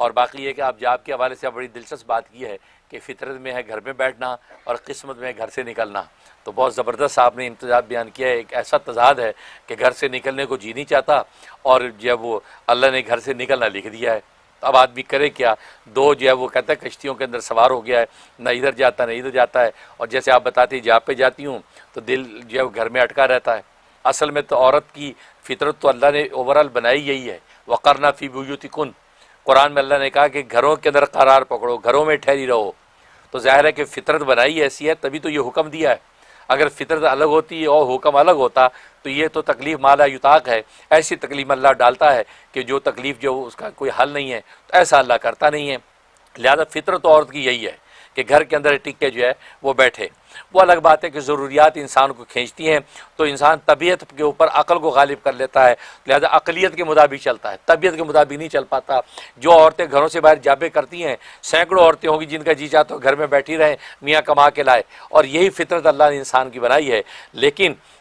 اور باقی یہ کہ آپ جاب کے حوالے سے بڑی دلچسپ بات کی ہے کہ فطرت میں ہے گھر میں بیٹھنا اور قسمت میں ہے گھر سے نکلنا، تو بہت زبردست آپ نے امتزاج بیان کیا ہے۔ ایک ایسا تضاد ہے کہ گھر سے نکلنے کو جی نہیں چاہتا، اور جب وہ اللہ نے گھر سے نکلنا لکھ دیا ہے، تو اب آدمی کرے کیا؟ دو جو ہے وہ کہتا ہے کشتیوں کے اندر سوار ہو گیا ہے، نہ ادھر جاتا نہ ادھر جاتا ہے، اور جیسے آپ بتاتی جاب پہ جاتی ہوں تو دل جو ہے وہ گھر میں اٹکا رہتا ہے۔ اصل میں تو عورت کی فطرت تو اللہ نے اوورال بنائی یہی ہے، وقرنا فی بیوتکن، قرآن میں اللہ نے کہا کہ گھروں کے اندر قرار پکڑو، گھروں میں ٹھہری رہو، تو ظاہر ہے کہ فطرت بنائی ایسی ہے تبھی تو یہ حکم دیا ہے۔ اگر فطرت الگ ہوتی اور حکم الگ ہوتا تو یہ تو تکلیف مالا یطاق ہے، ایسی تکلیف اللہ ڈالتا ہے کہ جو تکلیف جو اس کا کوئی حل نہیں ہے، تو ایسا اللہ کرتا نہیں ہے۔ لہذا فطرت عورت کی یہی ہے کہ گھر کے اندر ٹک کے جو ہے وہ بیٹھے۔ وہ الگ بات ہے کہ ضروریات انسان کو کھینچتی ہیں تو انسان طبیعت کے اوپر عقل کو غالب کر لیتا ہے، لہذا عقلیت کے مطابق چلتا ہے، طبیعت کے مطابق نہیں چل پاتا۔ جو عورتیں گھروں سے باہر جابیں کرتی ہیں، سینکڑوں عورتیں ہوں گی جن کا جی چاہتا ہو گھر میں بیٹھی رہیں، میاں کما کے لائے، اور یہی فطرت اللہ نے انسان کی بنائی ہے۔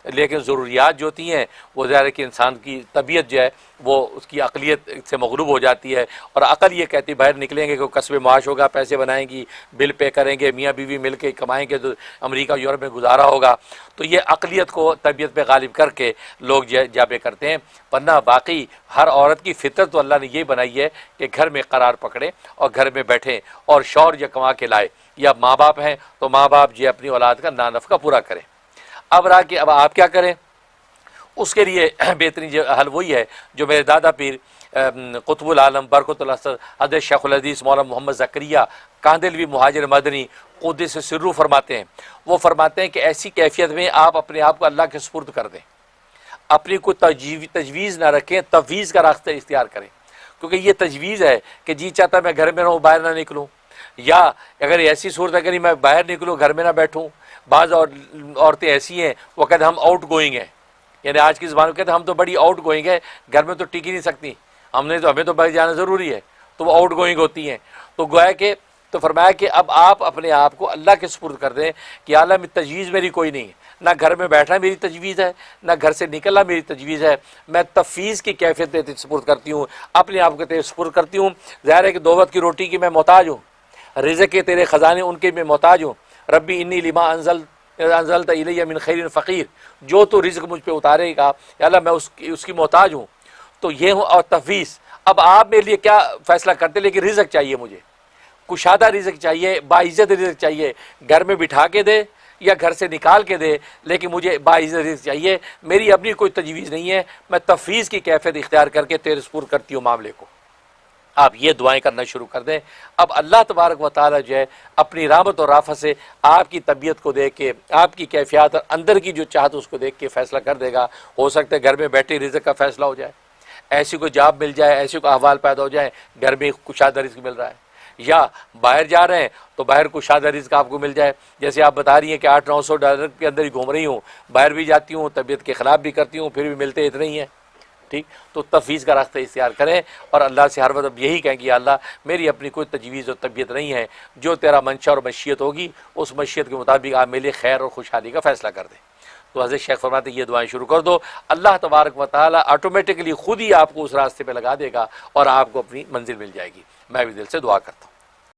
لیکن ضروریات جو ہوتی ہیں وہ ظاہر ہے کہ انسان کی طبیعت جو ہے وہ اس کی عقلیت سے مغلوب ہو جاتی ہے، اور عقل یہ کہتی باہر نکلیں گے کہ کسب معاش ہوگا، پیسے بنائیں گی، بل پے کریں گے، میاں بیوی مل کے کمائیں گے تو امریکہ یورپ میں گزارا ہوگا۔ تو یہ عقلیت کو طبیعت پہ غالب کر کے لوگ جابے کرتے ہیں، ورنہ باقی ہر عورت کی فطرت تو اللہ نے یہ بنائی ہے کہ گھر میں قرار پکڑے اور گھر میں بیٹھیں، اور شوہر جو کما کے لائے، یا ماں باپ ہیں تو ماں باپ جو اپنی اولاد کا نانفقہ پورا کریں۔ اب رہا کہ اب آپ کیا کریں، اس کے لیے بہترین حل وہی ہے جو میرے دادا پیر قطب العالم برکت اللہ حضرت شیخ الحدیث مولانا محمد زکریہ کاندلوی مہاجر مدنی قدس سرو فرماتے ہیں۔ وہ فرماتے ہیں کہ ایسی کیفیت میں آپ اپنے آپ کو اللہ کے سپرد کر دیں، اپنی کوئی تجویز نہ رکھیں، تفویض کا راستہ اختیار کریں، کیونکہ یہ تجویز ہے کہ جی چاہتا ہے میں گھر میں رہوں باہر نہ نکلوں، یا اگر ایسی صورت ہے کہ نہیں میں باہر نکلوں گھر میں نہ بیٹھوں۔ بعض عورتیں ایسی ہیں وہ کہتے ہیں ہم آؤٹ گوئنگ ہیں، یعنی آج کی زبان میں کہتے ہیں ہم تو بڑی آؤٹ گوئنگ ہے، گھر میں تو ٹک ہی نہیں سکتی، ہمیں تو باہر جانا ضروری ہے، تو وہ آؤٹ گوئنگ ہوتی ہیں۔ تو گویا کہ تو فرمایا کہ اب آپ اپنے آپ کو اللہ کے سپرد کر دیں کہ اللہ میں تجویز میری کوئی نہیں ہے، نہ گھر میں بیٹھنا میری تجویز ہے، نہ گھر سے نکلنا میری تجویز ہے، میں تفویض کی کیفیت سے سپرد کرتی ہوں، اپنے آپ کو تیرے سپرد کرتی ہوں۔ ظاہر ہے کہ دو وقت کی روٹی کی میں محتاج ہوں، رزق کے تیرے خزانے ان کے میں محتاج ہوں، ربی انی لما انزلت الی من خیر فقیر، جو تو رزق مجھ پہ اتارے گا یا اللہ میں اس کی محتاج ہوں، تو یہ ہوں۔ اور تفویض، اب آپ میرے لیے کیا فیصلہ کرتے، لیکن رزق چاہیے مجھے، کشادہ رزق چاہیے، باعزت رزق چاہیے، گھر میں بٹھا کے دے یا گھر سے نکال کے دے، لیکن مجھے باعزت رزق چاہیے، میری اپنی کوئی تجویز نہیں ہے، میں تفویض کی کیفیت اختیار کر کے تیرے سپرد کرتی ہوں معاملے کو۔ آپ یہ دعائیں کرنا شروع کر دیں۔ اب اللہ تبارک و تعالیٰ جو ہے اپنی رحمت اور رافت سے آپ کی طبیعت کو دیکھ کے، آپ کی کیفیات اور اندر کی جو چاہت اس کو دیکھ کے فیصلہ کر دے گا۔ ہو سکتا ہے گھر میں بیٹھے رزق کا فیصلہ ہو جائے، ایسی کوئی جاب مل جائے، ایسی کوئی احوال پیدا ہو جائے، گھر میں کشادہ رزق مل رہا ہے، یا باہر جا رہے ہیں تو باہر کشادہ رزق آپ کو مل جائے، جیسے آپ بتا رہی ہیں کہ $800-900 کے اندر ہی گھوم رہی ہوں، باہر بھی جاتی ہوں، طبیعت کے خلاف بھی کرتی ہوں، پھر بھی ملتے اتنے ہی ہیں، ٹھیک۔ تو تفویض کا راستہ اختیار کریں اور اللہ سے ہر وقت اب یہی کہیں کہ یا اللہ میری اپنی کوئی تجویز اور طبیعت نہیں ہے، جو تیرا منشا اور مشیت ہوگی اس مشیت کے مطابق آپ میرے لیے خیر اور خوشحالی کا فیصلہ کر دیں۔ تو حضرت شیخ فرماتے ہیں یہ دعائیں شروع کر دو، اللہ تبارک و تعالیٰ آٹومیٹکلی خود ہی آپ کو اس راستے پہ لگا دے گا اور آپ کو اپنی منزل مل جائے گی۔ میں بھی دل سے دعا کرتا ہوں۔